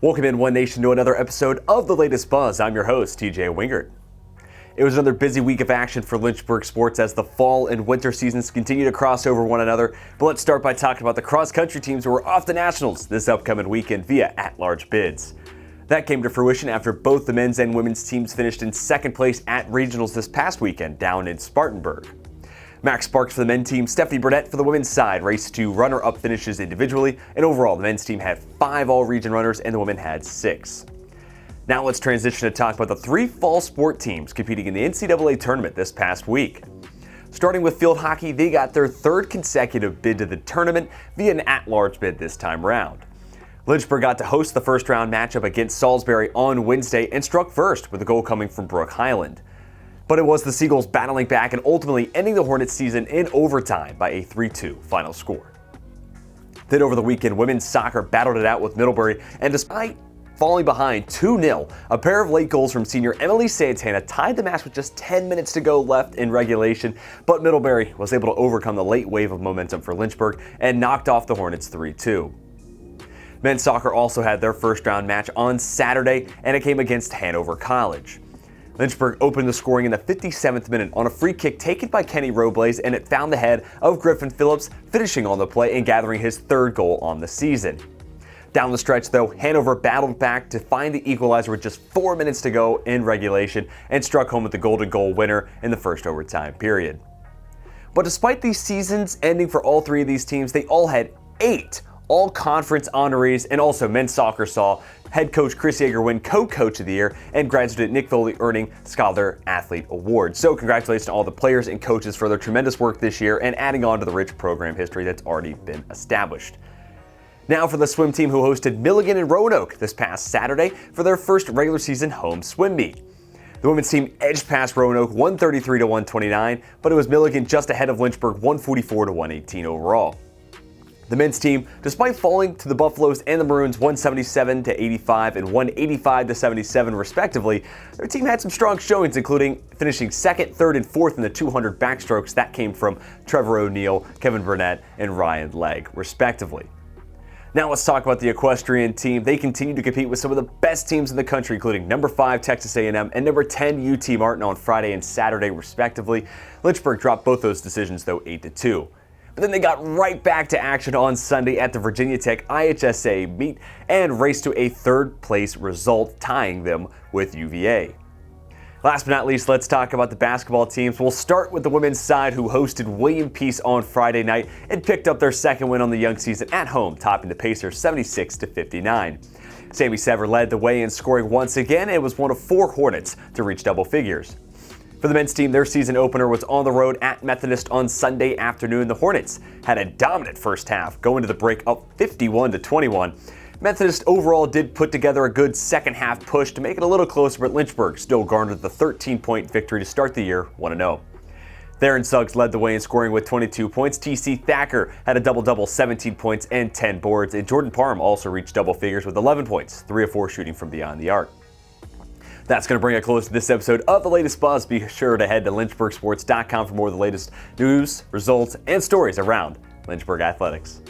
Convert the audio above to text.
Welcome in, One Nation, to another episode of The Latest Buzz. I'm your host, TJ Wengert. It was another busy week of action for Lynchburg sports as the fall and winter seasons continue to cross over one another. But let's start by talking about the cross-country teams who are off to nationals this upcoming weekend via at-large bids. That came to fruition after both the men's and women's teams finished in second place at regionals this past weekend down in Spartanburg. Max Sparks for the men's team, Stephanie Burnett for the women's side raced to runner-up finishes individually, and overall the men's team had 5 all-region runners and the women had 6. Now let's transition to talk about the 3 fall sport teams competing in the NCAA tournament this past week. Starting with field hockey, they got their 3rd consecutive bid to the tournament via an at-large bid this time around. Lynchburg got to host the first-round matchup against Salisbury on Wednesday and struck first with a goal coming from Brooke Highland. But it was the Seagulls battling back and ultimately ending the Hornets season in overtime by a 3-2 final score. Then over the weekend, women's soccer battled it out with Middlebury, and despite falling behind 2-0, a pair of late goals from senior Emily Santana tied the match with just 10 minutes to go left in regulation, but Middlebury was able to overcome the late wave of momentum for Lynchburg and knocked off the Hornets 3-2. Men's soccer also had their first-round match on Saturday, and it came against Hanover College. Lynchburg opened the scoring in the 57th minute on a free kick taken by Kenny Robles, and it found the head of Griffin Phillips, finishing on the play and gathering his 3rd goal on the season. Down the stretch, though, Hanover battled back to find the equalizer with just 4 minutes to go in regulation and struck home with the golden goal winner in the first overtime period. But despite these seasons ending for all 3 of these teams, they all had 8 all-conference honorees, and also men's soccer saw head coach Chris Yeager win co-coach of the year and graduate Nick Foley earning Scholar Athlete Award. So congratulations to all the players and coaches for their tremendous work this year and adding on to the rich program history that's already been established. Now for the swim team, who hosted Milligan and Roanoke this past Saturday for their first regular season home swim meet. The women's team edged past Roanoke 133-129, but it was Milligan just ahead of Lynchburg 144-118 overall. The men's team, despite falling to the Buffaloes and the Maroons 177-85 and 185-77 respectively, their team had some strong showings, including finishing 2nd, 3rd, and 4th in the 200 backstrokes. That came from Trevor O'Neill, Kevin Burnett, and Ryan Legg, respectively. Now let's talk about the equestrian team. They continue to compete with some of the best teams in the country, including number 5 Texas A&M and number 10 UT Martin on Friday and Saturday, respectively. Lynchburg dropped both those decisions, though, 8-2. But then they got right back to action on Sunday at the Virginia Tech IHSA meet and raced to a 3rd place result, tying them with UVA. Last but not least, let's talk about the basketball teams. We'll start with the women's side, who hosted William Peace on Friday night and picked up their 2nd win on the young season at home, topping the Pacers 76-59. Sammy Sever led the way in scoring once again and was one of 4 Hornets to reach double figures. For the men's team, their season opener was on the road at Methodist on Sunday afternoon. The Hornets had a dominant first half, going to the break up 51-21. Methodist overall did put together a good second half push to make it a little closer, but Lynchburg still garnered the 13-point victory to start the year 1-0. Theron Suggs led the way in scoring with 22 points. T.C. Thacker had a double-double, 17 points and 10 boards, and Jordan Parham also reached double figures with 11 points, 3 of 4 shooting from beyond the arc. That's going to bring a close to this episode of The Latest Buzz. Be sure to head to lynchburgsports.com for more of the latest news, results, and stories around Lynchburg athletics.